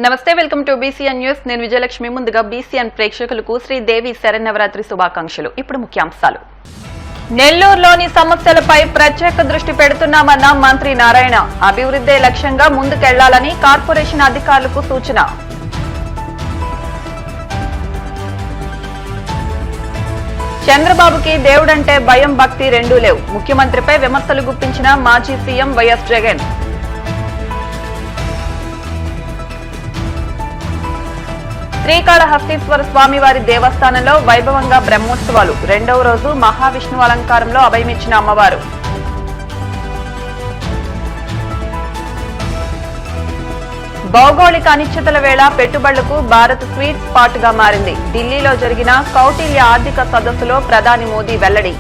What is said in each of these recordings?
నమస్తే welcome to BCN news. నేను విజయలక్ష్మి. ముందుగా బీసీఎన్ ప్రేక్షకులకు శ్రీదేవి శరన్నవరాత్రి శుభాకాంక్షలు. ఇప్పుడు ముఖ్యాంశాలు. నెల్లూరులోని సమస్యలపై ప్రత్యేక దృష్టి పెడుతున్నామన్న మంత్రి నారాయణ. అభివృద్ధి లక్ష్యంగా ముందుకెళ్లాలని కార్పొరేషన్ అధికారులకు సూచన. చంద్రబాబుకి దేవుడంటే భయం భక్తి రెండూ లేవు. ముఖ్యమంత్రిపై విమర్శలు గుప్పించిన మాజీ సీఎం వైఎస్ జగన్. శ్రీకాళహస్తీశ్వర స్వామివారి దేవస్థానంలో వైభవంగా బ్రహ్మోత్సవాలు. రెండవ రోజు మహావిష్ణు అలంకారంలో అభయమిచ్చిన అమ్మవారు. భౌగోళిక అనిశ్చితల వేళ పెట్టుబడులకు భారత్ స్వీట్ స్పాట్ గా మారింది. ఢిల్లీలో జరిగిన కౌటిల్య ఆర్థిక సదస్సులో ప్రధాని మోదీ వెల్లడి.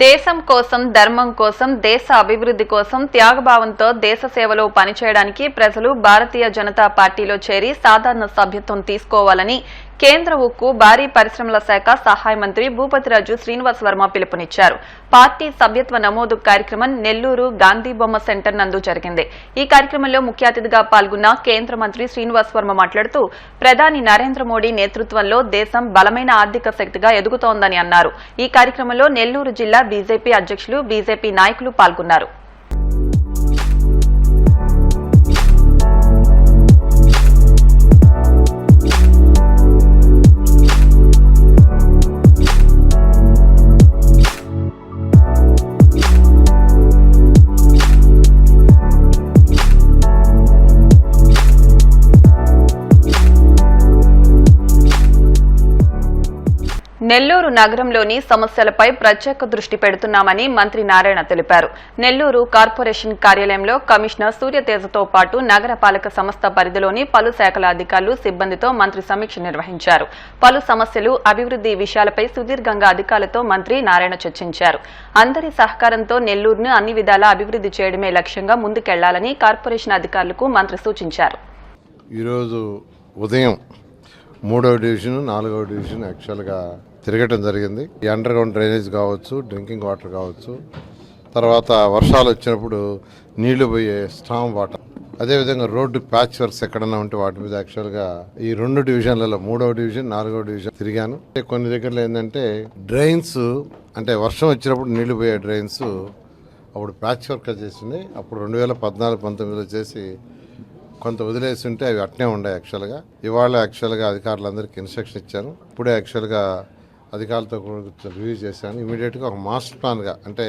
దేశం కోసం, ధర్మం కోసం, దేశ అభివృద్ధి కోసం త్యాగభావంతో దేశ సేవలో పనిచేయడానికి ప్రజలు భారతీయ జనతా పార్టీలో చేరి సాధారణ సభ్యత్వం తీసుకోవాలని కేంద్ర ఉక్కు, భారీ పరిశ్రమల శాఖ సహాయ మంత్రి భూపతిరాజు శ్రీనివాస్ వర్మ పిలుపునిచ్చారు. పార్టీ సభ్యత్వ నమోదు కార్యక్రమం నెల్లూరు గాంధీ బొమ్మ సెంటర్ నందు జరిగింది. ఈ కార్యక్రమంలో ముఖ్య అతిథిగా పాల్గొన్న కేంద్ర మంత్రి శ్రీనివాస్ వర్మ మాట్లాడుతూ ప్రధాని నరేంద్ర మోడీ నేతృత్వంలో దేశం బలమైన ఆర్థిక శక్తిగా ఎదుగుతోందని అన్నారు. ఈ కార్యక్రమంలో నెల్లూరు జిల్లా బీజేపీ అధ్యక్షులు, బీజేపీ నాయకులు పాల్గొన్నారు. నెల్లూరు నగరంలోని సమస్యలపై ప్రత్యేక దృష్టి పెడుతున్నామని మంత్రి నారాయణ తెలిపారు. నెల్లూరు కార్పొరేషన్ కార్యాలయంలో కమిషనర్ సూర్యతేజతో పాటు నగరపాలక సంస్థ పరిధిలోని పలు శాఖల అధికారులు, సిబ్బందితో మంత్రి సమీక్ష నిర్వహించారు. పలు సమస్యలు, అభివృద్ధి విషయాలపై సుదీర్ఘంగా అధికారులతో మంత్రి నారాయణ చర్చించారు. అందరి సహకారంతో నెల్లూరును అన్ని విధాలా అభివృద్ధి చేయడమే లక్ష్యంగా ముందుకెళ్లాలని కార్పొరేషన్ అధికారులకు మంత్రి సూచించారు. ఈరోజు ఉదయం 3వ డివిజన్, 4వ డివిజన్ యాక్చువల్గా తిరగటం జరిగింది. ఈ అండర్ గ్రౌండ్ డ్రైనేజ్ కావచ్చు, డ్రింకింగ్ వాటర్ కావచ్చు, తర్వాత వర్షాలు వచ్చినప్పుడు నీళ్లు పోయే స్టామ్ వాటర్, అదేవిధంగా రోడ్డు ప్యాచ్ వర్క్స్ ఎక్కడన్నా ఉంటే వాటి మీద యాక్చువల్గా ఈ 2 డివిజన్లలో 3వ డివిజన్, 4వ డివిజన్ తిరిగాను. కొన్ని దగ్గరలో ఏంటంటే డ్రైన్స్, అంటే వర్షం వచ్చినప్పుడు నీళ్లు పోయే డ్రైన్స్ అప్పుడు ప్యాచ్ వర్క్ చేసింది. అప్పుడు 2014-19లో చేసి కొంత వదిలేసి ఉంటే అవి అట్నే ఉన్నాయి. యాక్చువల్గా ఇవాళ యాక్చువల్గా అధికారులందరికీ ఇన్స్ట్రక్షన్ ఇచ్చాను. ఇప్పుడే యాక్చువల్గా అధికారులతో రివ్యూ చేశాను. ఇమీడియట్గా ఒక మాస్టర్ ప్లాన్గా, అంటే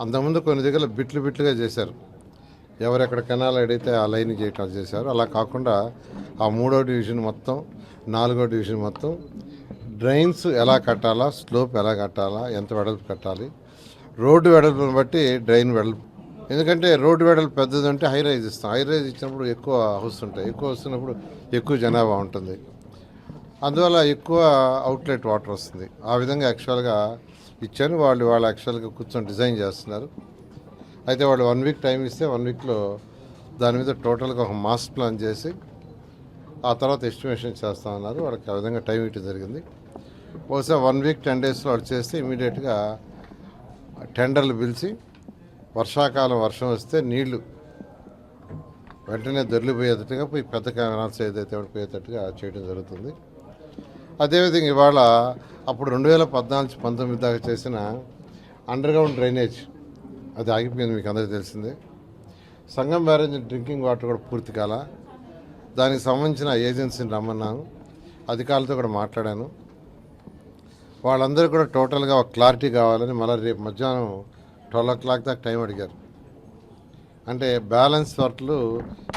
అంతకుముందు కొన్ని దగ్గర బిట్లుగా చేశారు. ఎవరెక్కడ కెనాల్ అడిగితే ఆ లైన్ చేయటం చేశారు. అలా కాకుండా ఆ 3వ డివిజన్ మొత్తం, 4వ డివిజన్ మొత్తం డ్రైన్స్ ఎలా కట్టాలా, స్లోప్ ఎలా కట్టాలా, ఎంత వెడల్పు కట్టాలి, రోడ్డు వెడల్పుని బట్టి డ్రైన్ వెడల్పు. ఎందుకంటే రోడ్డు వెడల్పు పెద్దదంటే హై రైజ్ ఇస్తాం. హై రైజ్ ఇచ్చినప్పుడు ఎక్కువ హౌస్ ఉంటాయి. ఎక్కువ వస్తున్నప్పుడు ఎక్కువ జనాభా ఉంటుంది. అందువల్ల ఎక్కువ అవుట్లెట్ వాటర్ వస్తుంది. ఆ విధంగా యాక్చువల్గా ఇచ్చాను. వాళ్ళు యాక్చువల్గా కూర్చొని డిజైన్ చేస్తున్నారు. అయితే వాళ్ళు 1 వీక్ టైం ఇస్తే 1 వీక్లో దాని మీద టోటల్గా ఒక మాస్టర్ ప్లాన్ చేసి ఆ తర్వాత ఎస్టిమేషన్ చేస్తామన్నారు. వాళ్ళకి ఆ విధంగా టైం ఇవ్వడం జరిగింది. బహుశా 1 వీక్ 10 డేస్లో వాళ్ళు చేస్తే ఇమీడియట్గా టెండర్లు పిలిచి వర్షాకాలం వర్షం వస్తే నీళ్లు వెంటనే దొరికిపోయేటట్టుగా పోయి పెద్ద కెనాల్స్ ఏదైతే పోయేటట్టుగా చేయడం జరుగుతుంది. అదేవిధంగా ఇవాళ అప్పుడు 2014-19 దాకా చేసిన అండర్ గ్రౌండ్ డ్రైనేజ్ అది ఆగిపోయింది, మీకు అందరికీ తెలిసిందే. సంగం బ్యారేజ్ డ్రింకింగ్ వాటర్ కూడా పూర్తి కాల. దానికి సంబంధించిన ఏజెన్సీని రమ్మన్నాను, అధికారులతో కూడా మాట్లాడాను. వాళ్ళందరూ కూడా టోటల్గా ఒక క్లారిటీ కావాలని మళ్ళీ రేపు మధ్యాహ్నం 12 o'clock దాకా టైం అడిగారు. అంటే బ్యాలెన్స్ వర్క్లు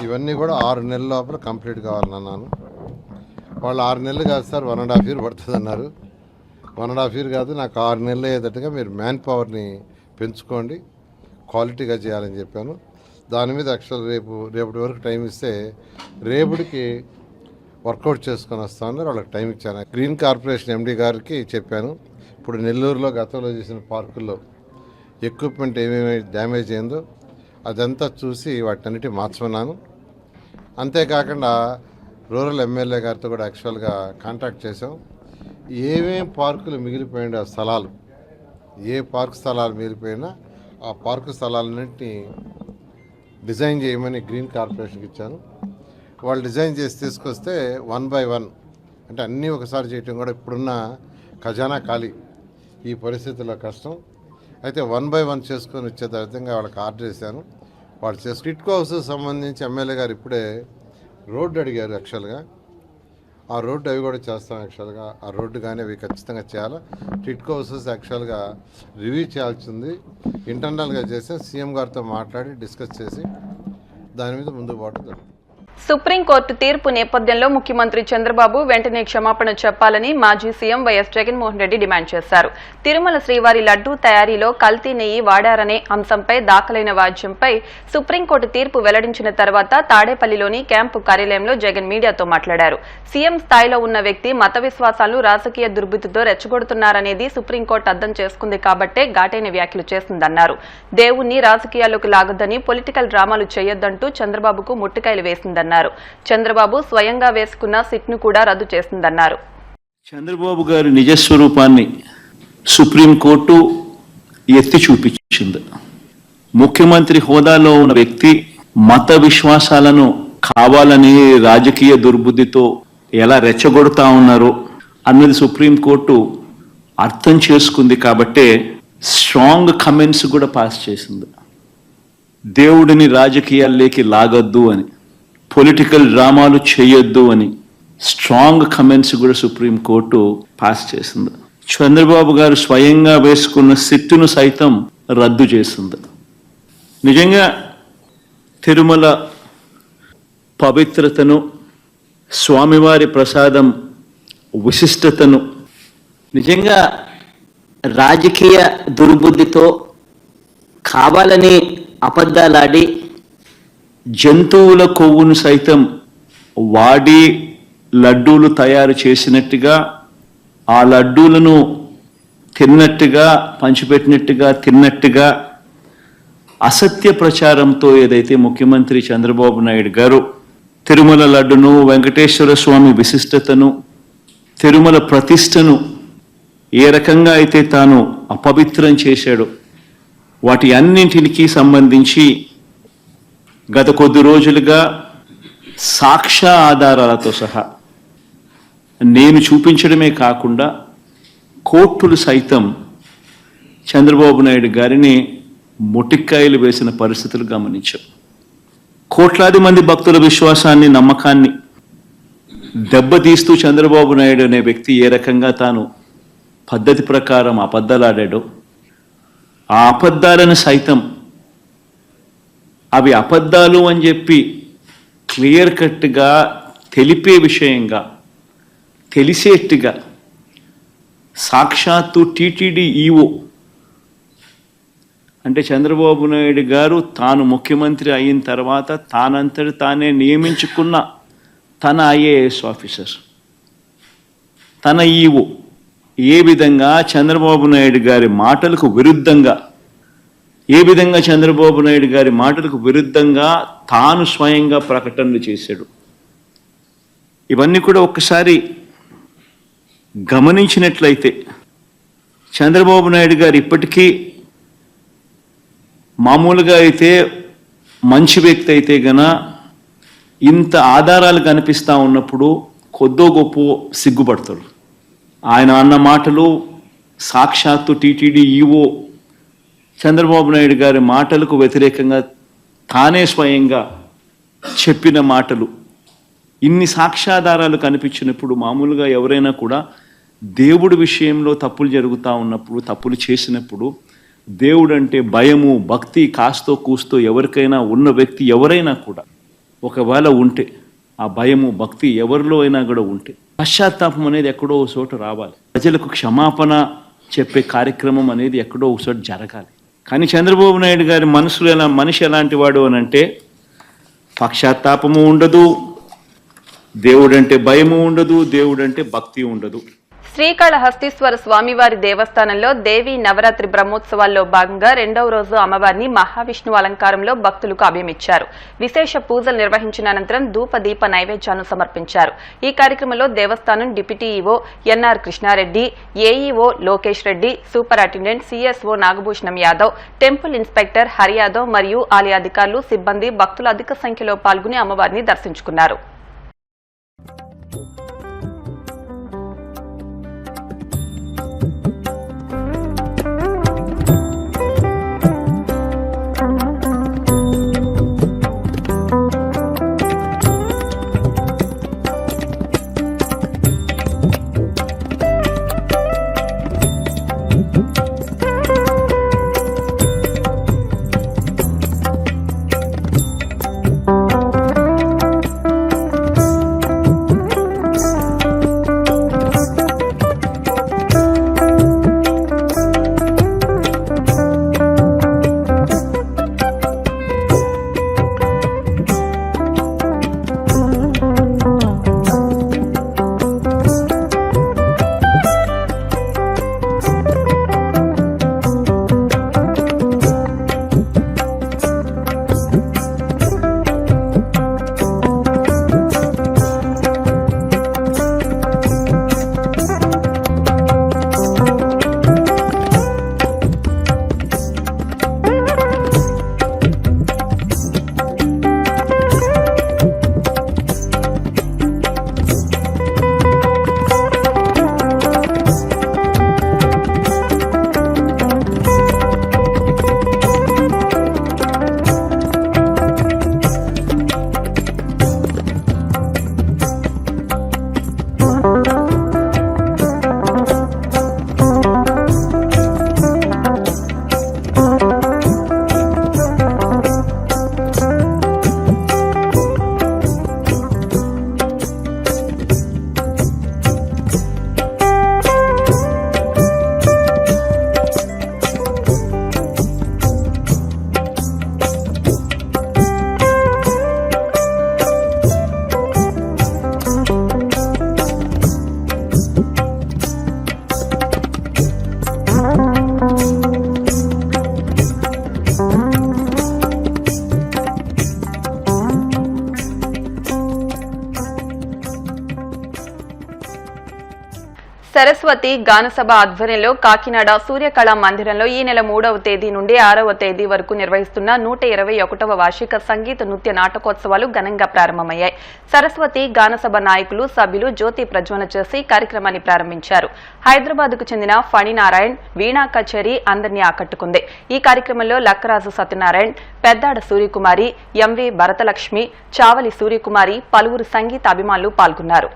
ఇవన్నీ కూడా 6 నెలల లోపల కంప్లీట్ కావాలని అన్నాను. వాళ్ళు 6 నెలలు కాదు సార్, 1.5 year పడుతుంది అన్నారు. 1.5 year కాదు, నాకు 6 నెలలు అయ్యేటట్టుగా మీరు మ్యాన్ పవర్ని పెంచుకోండి, క్వాలిటీగా చేయాలని చెప్పాను. దాని మీద యాక్చువల్ రేపటి వరకు టైం ఇస్తే రేపటికి వర్కౌట్ చేసుకొని వస్తామన్నారు. వాళ్ళకి టైం ఇచ్చాను. గ్రీన్ కార్పొరేషన్ ఎండీ గారికి చెప్పాను. ఇప్పుడు నెల్లూరులో గతంలో చేసిన పార్కుల్లో ఎక్విప్మెంట్ ఏమేమి డ్యామేజ్ అయిందో అదంతా చూసి వాటినన్నిటి మార్చమన్నాను. అంతేకాకుండా రూరల్ ఎమ్మెల్యే గారితో కూడా యాక్చువల్గా కాంటాక్ట్ చేసాం. ఏమేం పార్కులు మిగిలిపోయిన స్థలాలు, ఏ పార్క్ స్థలాలు మిగిలిపోయినా ఆ పార్కు స్థలాలన్నింటినీ డిజైన్ చేయమని గ్రీన్ కార్పొరేషన్కి ఇచ్చాను. వాళ్ళు డిజైన్ చేసి తీసుకొస్తే 1 by 1 అంటే అన్నీ ఒకసారి చేయటం కూడా ఇప్పుడున్న ఖజానా ఖాళీ, ఈ పరిస్థితుల్లో కష్టం. అయితే 1 by 1 చేసుకొని వచ్చే విధంగా వాళ్ళకి ఆర్డర్ చేశాను. వాళ్ళు టిట్కో హౌస్ సంబంధించి ఎమ్మెల్యే గారు ఇప్పుడే రోడ్డు అడిగారు. యాక్చువల్గా ఆ రోడ్డు అవి కూడా చేస్తాం. యాక్చువల్గా ఆ రోడ్డు కానీ అవి ఖచ్చితంగా చేయాలి. టిట్కో హౌసెస్ యాక్చువల్గా రివ్యూ చేయాల్సింది ఇంటర్నల్గా చేసి సీఎం గారితో మాట్లాడి డిస్కస్ చేసి దాని మీద ముందుకు పోవడం జరుగుతుంది. సుప్రీంకోర్టు తీర్పు నేపథ్యంలో ముఖ్యమంత్రి చంద్రబాబు వెంటనే క్షమాపణ చెప్పాలని మాజీ CM YS Jaganmohan Reddy demand చేశారు. తిరుమల శ్రీవారి లడ్డూ తయారీలో కల్తీ నెయ్యి వాడారనే అంశంపై దాఖలైన వాద్యంపై సుప్రీంకోర్టు తీర్పు వెల్లడించిన తర్వాత తాడేపల్లిలోని క్యాంపు కార్యాలయంలో జగన్ మీడియాతో మాట్లాడారు. సీఎం స్థాయిలో ఉన్న వ్యక్తి మత విశ్వాసాలను రాజకీయ దుర్బుద్ధితో రెచ్చగొడుతున్నారనేది సుప్రీంకోర్టు అర్థం చేసుకుంది కాబట్టే ఘాటైన వ్యాఖ్యలు చేసిందన్నారు. దేవుణ్ణి రాజకీయాల్లోకి లాగొద్దని, పొలిటికల్ డ్రామాలు చేయొద్దంటూ చంద్రబాబుకు ముట్టికాయలు వేసిందన్నారు. చంద్రబాబు స్వయంగా వేసుకున్న సిట్ను కూడా రద్దు చేసిందన్నారు. చంద్రబాబు గారి నిజస్వరూపాన్ని సుప్రీంకోర్టు ఎత్తి చూపించింది. ముఖ్యమంత్రి హోదాలో ఉన్న వ్యక్తి మత విశ్వాసాలను కావాలని రాజకీయ దుర్బుద్ధితో ఎలా రెచ్చగొడతా ఉన్నారో అన్నది సుప్రీంకోర్టు అర్థం చేసుకుంది కాబట్టే స్ట్రాంగ్ కమెంట్స్ కూడా పాస్ చేసింది. దేవుడిని రాజకీయాల్లోకి లాగొద్దు అని, పొలిటికల్ డ్రామాలు చేయొద్దు అని స్ట్రాంగ్ కమెంట్స్ కూడా సుప్రీంకోర్టు పాస్ చేసింది. చంద్రబాబు గారు స్వయంగా వేసుకున్న సిట్టును సైతం రద్దు చేసింది. నిజంగా తిరుమల పవిత్రతను, స్వామివారి ప్రసాదం విశిష్టతను నిజంగా రాజకీయ దుర్బుద్ధితో కావాలని అబద్ధాలాడి జంతువుల కొవ్వును సైతం వాడి లడ్డూలు తయారు చేసినట్టుగా, ఆ లడ్డూలను తిన్నట్టుగా, పంచిపెట్టినట్టుగా తిన్నట్టుగా అసత్య ప్రచారంతో ఏదైతే ముఖ్యమంత్రి చంద్రబాబు నాయుడు గారు తిరుమల లడ్డును, వెంకటేశ్వర స్వామి విశిష్టతను, తిరుమల ప్రతిష్టను ఏ రకంగా అయితే తాను అపవిత్రం చేశాడో వాటి అన్నింటికి సంబంధించి గత కొద్ది రోజులుగా సాక్ష్య ఆధారాలతో సహా నేను చూపించడమే కాకుండా కోర్టులు సైతం చంద్రబాబు నాయుడు గారిని మొటిక్కాయలు వేసిన పరిస్థితులు గమనించాం. కోట్లాది మంది భక్తుల విశ్వాసాన్ని, నమ్మకాన్ని దెబ్బతీస్తూ చంద్రబాబు నాయుడు అనే వ్యక్తి ఏ రకంగా తాను పద్ధతి ప్రకారం అబద్ధాలాడాడో, ఆ అబద్ధాలను సైతం అవి అబద్ధాలు అని చెప్పి క్లియర్ కట్గా తెలిపే విషయంగా, తెలిసేట్టుగా సాక్షాత్తు టీటీడీ ఈఓ అంటే చంద్రబాబు నాయుడు గారు తాను ముఖ్యమంత్రి అయిన తర్వాత తానంతటి తానే నియమించుకున్న తన ఐఏఎస్ ఆఫీసర్, తన ఈఓ ఏ విధంగా చంద్రబాబు నాయుడు గారి మాటలకు విరుద్ధంగా, ఏ విధంగా చంద్రబాబు నాయుడు గారి మాటలకు విరుద్ధంగా తాను స్వయంగా ప్రకటనలు చేశాడు. ఇవన్నీ కూడా ఒక్కసారి గమనించినట్లయితే చంద్రబాబు నాయుడు గారు ఇప్పటికీ మామూలుగా అయితే మంచి వ్యక్తి అయితే గన ఇంత ఆధారాలు కనిపిస్తూ ఉన్నప్పుడు కొద్దో గొప్ప సిగ్గుపడతాడు. ఆయన అన్న మాటలు సాక్షాత్తు టీటీడీ ఈఓ చంద్రబాబు నాయుడు గారి మాటలకు వ్యతిరేకంగా తానే స్వయంగా చెప్పిన మాటలు, ఇన్ని సాక్ష్యాధారాలు కనిపించినప్పుడు మామూలుగా ఎవరైనా కూడా దేవుడి విషయంలో తప్పులు జరుగుతూ ఉన్నప్పుడు, తప్పులు చేసినప్పుడు దేవుడు అంటే భయము, భక్తి కాస్తో కూస్తో ఎవరికైనా ఉన్న వ్యక్తి ఎవరైనా కూడా ఒకవేళ ఉంటే, ఆ భయము భక్తి ఎవరిలో అయినా కూడా ఉంటే పశ్చాత్తాపం అనేది ఎక్కడో ఒక చోట రావాలి. ప్రజలకు క్షమాపణ చెప్పే కార్యక్రమం అనేది ఎక్కడో ఒక చోట జరగాలి. కానీ చంద్రబాబు నాయుడు గారి మనిషి ఎలాంటి వాడు అని అంటే పశ్చాత్తాపము ఉండదు, దేవుడంటే భయము ఉండదు, దేవుడంటే భక్తి ఉండదు. శ్రీకాళహస్తీశ్వర స్వామివారి దేవస్థానంలో దేవీ నవరాత్రి బ్రహ్మోత్సవాల్లో భాగంగా రెండవ రోజు అమ్మవారిని మహావిష్ణు అలంకారంలో భక్తులకు అభయమిచ్చారు. విశేష పూజలు నిర్వహించిన అనంతరం ధూపదీప నైవేద్యాన్ని సమర్పించారు. ఈ కార్యక్రమంలో దేవస్థానం deputy EO NR Krishna Reddy, AEO Lokesh Reddy, superintendent CSO Nagabhushanam Yadav, temple inspector Hari Yadav మరియు ఆలయ అధికారులు, సిబ్బంది, భక్తులు అధిక సంఖ్యలో పాల్గొని అమ్మవారిని దర్శించుకున్నారు. సరస్వతి గానసభ ఆధ్వర్యంలో కాకినాడ సూర్యకళా మందిరంలో ఈ నెల 3వ తేదీ నుండి 6వ తేదీ వరకు నిర్వహిస్తున్న 121వ వార్షిక సంగీత నృత్య నాటకోత్సవాలు ఘనంగా ప్రారంభమయ్యాయి. సరస్వతి గానసభ నాయకులు, సభ్యులు జ్యోతి ప్రజ్వలన చేసి కార్యక్రమాన్ని ప్రారంభించారు. హైదరాబాద్కు చెందిన ఫణి నారాయణ్ వీణా కచేరీ అందరినీ ఆకట్టుకుంది. ఈ కార్యక్రమంలో లక్కరాజు సత్యనారాయణ్, పెద్దాడ సూర్యకుమారి, ఎంవి భరతలక్ష్మి, చావలి సూర్యకుమారి, పలువురు సంగీత అభిమానులు పాల్గొన్నారు.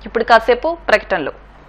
ఇప్పుడు కాసేపు ప్రకటనలు.